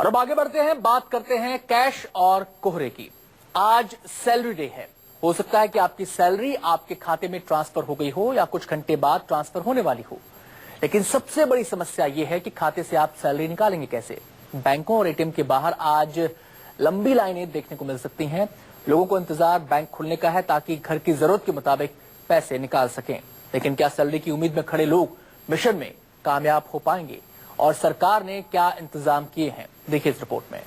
और अब आगे बढ़ते हैं, बात करते हैं कैश और कोहरे की। आज सैलरी डे है। हो सकता है कि आपकी सैलरी आपके खाते में ट्रांसफर हो गई हो या कुछ घंटे बाद ट्रांसफर होने वाली हो, लेकिन सबसे बड़ी समस्या यह है कि खाते से आप सैलरी निकालेंगे कैसे। बैंकों और एटीएम के बाहर आज लंबी लाइनें देखने को मिल सकती हैं। लोगों को इंतजार बैंक खुलने का है ताकि घर की जरूरत के मुताबिक पैसे निकाल सकें, लेकिन क्या सैलरी की उम्मीद में खड़े लोग मिशन में कामयाब हो पाएंगे और सरकार ने क्या इंतजाम किए हैं, देखिए इस रिपोर्ट में।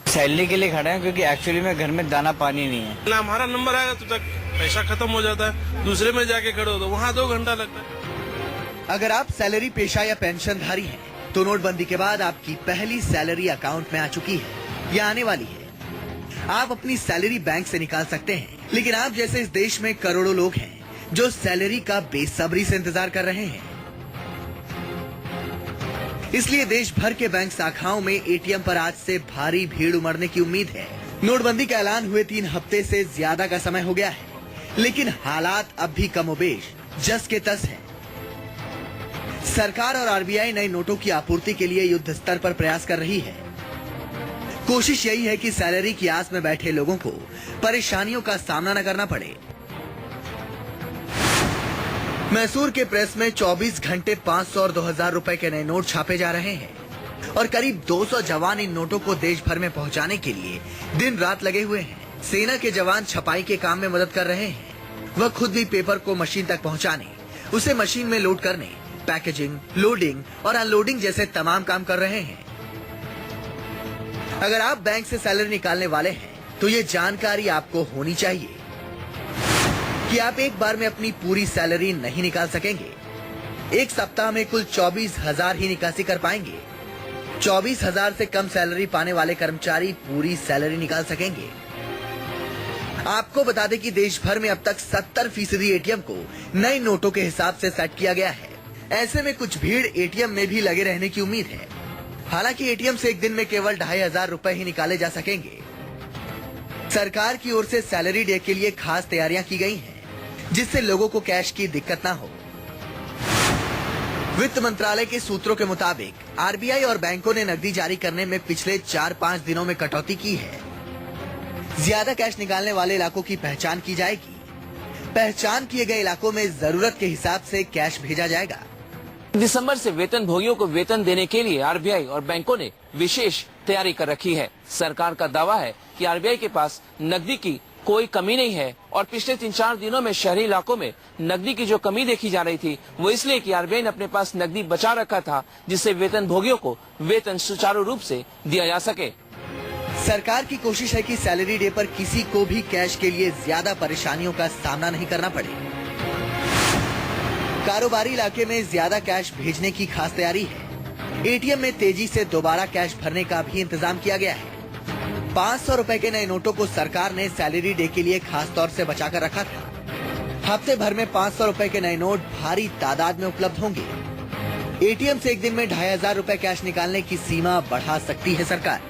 सैलरी के लिए खड़े हैं क्योंकि एक्चुअली में घर में दाना पानी नहीं है। हमारा नंबर आएगा तो तक पैसा खत्म हो जाता है, दूसरे में जाके खड़े हो तो वहाँ 2 घंटा लगता है। अगर आप सैलरी पेशा या पेंशनधारी हैं, तो नोटबंदी के बाद आपकी पहली सैलरी अकाउंट में आ चुकी है या आने वाली है। आप अपनी सैलरी बैंक से निकाल सकते हैं, लेकिन आप जैसे इस देश में करोड़ों लोग हैं जो सैलरी का बेसब्री से इंतजार कर रहे हैं। इसलिए देश भर के बैंक शाखाओं में एटीएम पर आज से भारी भीड़ उमड़ने की उम्मीद है। नोटबंदी का ऐलान हुए 3 हफ्ते से ज्यादा का समय हो गया है, लेकिन हालात अब भी कमोबेश जस के तस हैं। सरकार और आरबीआई नए नोटों की आपूर्ति के लिए युद्ध स्तर पर प्रयास कर रही है। कोशिश यही है कि सैलरी की आस में बैठे लोगों को परेशानियों का सामना न करना पड़े। मैसूर के प्रेस में 24 घंटे 500 और 2000 रुपए के नए नोट छापे जा रहे हैं और करीब 200 जवान इन नोटों को देश भर में पहुंचाने के लिए दिन रात लगे हुए हैं। सेना के जवान छपाई के काम में मदद कर रहे हैं। वह खुद भी पेपर को मशीन तक पहुंचाने, उसे मशीन में लोड करने, पैकेजिंग, लोडिंग और अनलोडिंग जैसे तमाम काम कर रहे हैं। अगर आप बैंक से सैलरी निकालने वाले हैं तो ये जानकारी आपको होनी चाहिए कि आप एक बार में अपनी पूरी सैलरी नहीं निकाल सकेंगे। एक सप्ताह में कुल 24,000 ही निकासी कर पाएंगे। 24,000 से कम सैलरी पाने वाले कर्मचारी पूरी सैलरी निकाल सकेंगे। आपको बता दें कि देश भर में अब तक 70% एटीएम को नए नोटों के हिसाब से सेट किया गया है। ऐसे में कुछ भीड़ एटीएम में भी लगे रहने की उम्मीद है। हालांकि एटीएम से एक दिन में केवल 2,500 रुपए ही निकाले जा सकेंगे। सरकार की ओर से सैलरी डे के लिए खास तैयारियां की गई हैं, जिससे लोगों को कैश की दिक्कत ना हो। वित्त मंत्रालय के सूत्रों के मुताबिक आरबीआई और बैंकों ने नकदी जारी करने में पिछले 4-5 दिनों में कटौती की है। ज्यादा कैश निकालने वाले इलाकों की पहचान की जाएगी। पहचान किए गए इलाकों में जरूरत के हिसाब से कैश भेजा जाएगा। दिसंबर से वेतन भोगियों को वेतन देने के लिए आरबीआई और बैंकों ने विशेष तैयारी कर रखी है। सरकार का दावा है कि आरबीआई के पास नकदी की कोई कमी नहीं है और पिछले 3-4 दिनों में शहरी इलाकों में नकदी की जो कमी देखी जा रही थी वो इसलिए कि आरबीआई ने अपने पास नकदी बचा रखा था, जिससे वेतन भोगियों को वेतन सुचारू रूप से दिया जा सके। सरकार की कोशिश है कि सैलरी डे पर किसी को भी कैश के लिए ज्यादा परेशानियों का सामना नहीं करना पड़े। कारोबारी इलाके में ज्यादा कैश भेजने की खास तैयारी है। एटीएम में तेजी से दोबारा कैश भरने का भी इंतजाम किया गया है। 500 रुपए के नए नोटों को सरकार ने सैलरी डे के लिए खास तौर से बचाकर रखा था। हफ्ते भर में 500 रुपए के नए नोट भारी तादाद में उपलब्ध होंगे। एटीएम से एक दिन में 2,500 रुपए कैश निकालने की सीमा बढ़ा सकती है सरकार।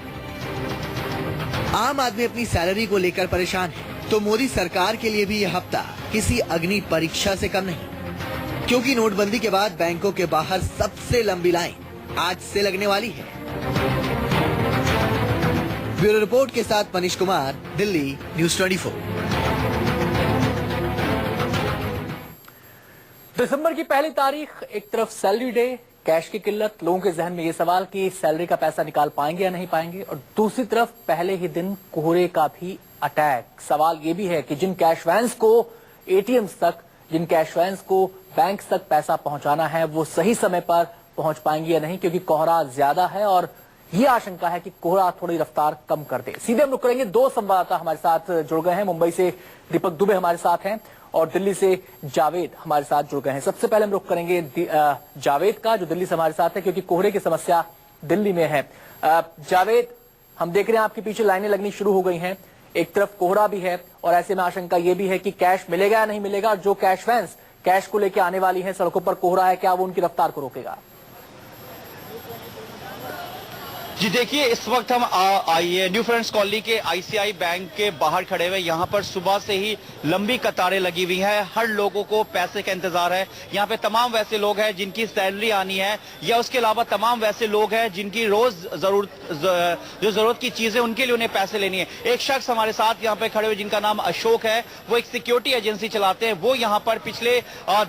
आम आदमी अपनी सैलरी को लेकर परेशान है, तो मोदी सरकार के लिए भी यह हफ्ता किसी अग्नि परीक्षा से कम नहीं, क्योंकि नोटबंदी के बाद बैंकों के बाहर सबसे लंबी लाइन आज से लगने वाली है। ब्यूरो रिपोर्ट के साथ मनीष कुमार, दिल्ली, न्यूज़ 24। दिसंबर की पहली तारीख, एक तरफ सैलरी डे, कैश की किल्लत, लोगों के जहन में ये सवाल कि सैलरी का पैसा निकाल पाएंगे या नहीं पाएंगे, और दूसरी तरफ पहले ही दिन कोहरे का भी अटैक। सवाल ये भी है कि जिन कैश वैन्स को एटीएम्स तक, जिन कैश वैन्स को बैंक तक पैसा पहुंचाना है, वो सही समय पर पहुंच पाएंगे या नहीं, क्योंकि कोहरा ज्यादा है और ये आशंका है कि कोहरा थोड़ी रफ्तार कम कर दे। सीधे हम रुक करेंगे, 2 संवाददाता हमारे साथ जुड़ गए हैं। मुंबई से दीपक दुबे हमारे साथ हैं और दिल्ली से जावेद हमारे साथ जुड़ गए हैं। सबसे पहले हम रुक करेंगे जावेद का, जो दिल्ली से हमारे साथ है, क्योंकि कोहरे की समस्या दिल्ली में है। जावेद, हम देख रहे हैं आपके पीछे लाइनें लगनी शुरू हो गई हैं। एक तरफ कोहरा भी है और ऐसे में आशंका ये भी है कि कैश मिलेगा या नहीं मिलेगा, और जो कैश वैन्स कैश को लेकर आने वाली है, सड़कों पर कोहरा है, क्या वो उनकी रफ्तार को रोकेगा? जी देखिए, इस वक्त हम न्यू फ्रेंड्स कॉलोनी के आईसीआई बैंक के बाहर खड़े हुए। यहाँ पर सुबह से ही लंबी कतारें लगी हुई हैं। हर लोगों को पैसे का इंतजार है। यहाँ पे तमाम वैसे लोग हैं जिनकी सैलरी आनी है, या उसके अलावा तमाम वैसे लोग हैं जिनकी रोज जरूरत की चीजें, उनके लिए उन्हें पैसे लेनी है। एक शख्स हमारे साथ यहाँ पे खड़े हुए जिनका नाम अशोक है, वो एक सिक्योरिटी एजेंसी चलाते हैं। वो यहाँ पर पिछले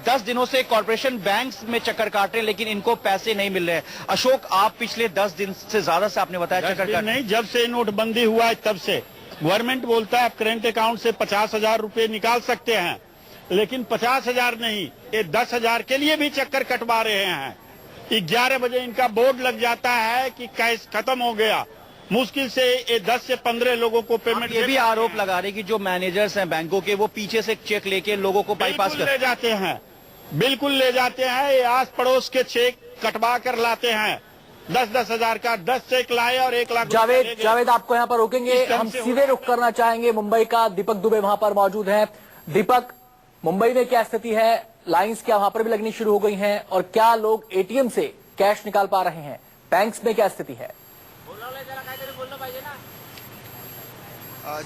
10 दिनों से कॉर्पोरेशन बैंक में चक्कर काट रहे हैं, लेकिन इनको पैसे नहीं मिल रहे हैं। अशोक, आप पिछले 10 दिन से ज्यादा से आपने बताया चक्कर काट नहीं, जब से नोटबंदी हुआ है तब से गवर्नमेंट बोलता है आप करेंट अकाउंट से 50,000 रुपए निकाल सकते हैं, लेकिन 50,000 नहीं, ये 10,000 के लिए भी चक्कर कटवा रहे हैं। 11 बजे इनका बोर्ड लग जाता है कि कैश खत्म हो गया। मुश्किल से ये 10 से 15 लोगों को पेमेंट। ये भी आरोप लगा रहे कि जो मैनेजर्स हैं बैंकों के, वो पीछे से चेक लेके लोगों को बाईपास ले जाते हैं, बिल्कुल ले जाते हैं। ये आस पड़ोस के चेक कटवा कर लाते हैं। 10-10 हजार का 10 चेक लाए और 1 लाख। जावेद आपको यहाँ पर रोकेंगे, हम सीधे रुख करना चाहेंगे मुंबई का। दीपक दुबे वहां पर मौजूद हैं। दीपक, मुंबई में क्या स्थिति है? लाइंस क्या वहां पर भी लगनी शुरू हो गई हैं? और क्या लोग एटीएम से कैश निकाल पा रहे हैं? बैंक्स में क्या स्थिति है?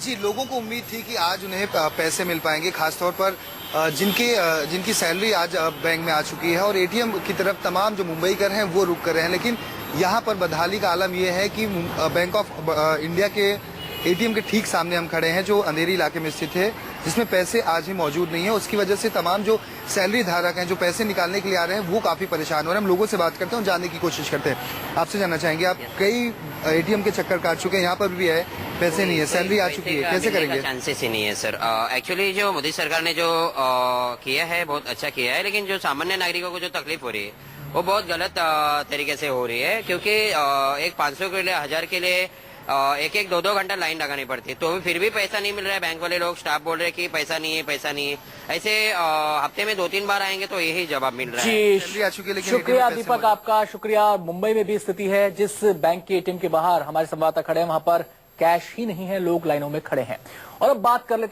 जी, लोगों को उम्मीद थी कि आज उन्हें पैसे मिल पाएंगे, खासतौर पर जिनकी सैलरी आज बैंक में आ चुकी है, और एटीएम की तरफ तमाम जो मुंबईकर हैं वो रुक कर रहे हैं। लेकिन यहाँ पर बदहाली का आलम यह है कि बैंक ऑफ इंडिया के एटीएम के ठीक सामने हम खड़े हैं, जो अंधेरी इलाके में स्थित है, जिसमें पैसे आज भी मौजूद नहीं है। उसकी वजह से तमाम जो सैलरी धारक हैं, जो पैसे निकालने के लिए आ रहे हैं, वो काफी परेशान हो रहे हैं। हम लोगों से बात करते हैं, जानने की कोशिश करते हैं। आपसे जानना चाहेंगे, आप कई एटीएम के चक्कर काट चुके हैं, यहाँ पर भी है, पैसे नहीं है, सैलरी आ चुकी है, कैसे करेंगे? चांसेस ही नहीं है सर। एक्चुअली जो मोदी सरकार ने जो किया है बहुत अच्छा किया है, लेकिन जो सामान्य नागरिकों को जो तकलीफ हो रही है वो बहुत गलत तरीके से हो रही है। क्योंकि एक 500 के लिए, 1000 के लिए 1-1, 2-2 घंटा लाइन लगानी पड़ती है, तो भी फिर भी पैसा नहीं मिल रहा है। बैंक वाले लोग, स्टाफ बोल रहे हैं कि पैसा नहीं है, पैसा नहीं है। ऐसे हफ्ते में 2-3 बार आएंगे तो यही जवाब मिल रहा है। शुक्रिया दीपक आपका, शुक्रिया। मुंबई में भी स्थिति है, जिस बैंक के एटीएम के बाहर हमारे संवाददाता खड़े हैं, वहां पर कैश ही नहीं है, लोग लाइनों में खड़े हैं। और अब बात कर लेते हैं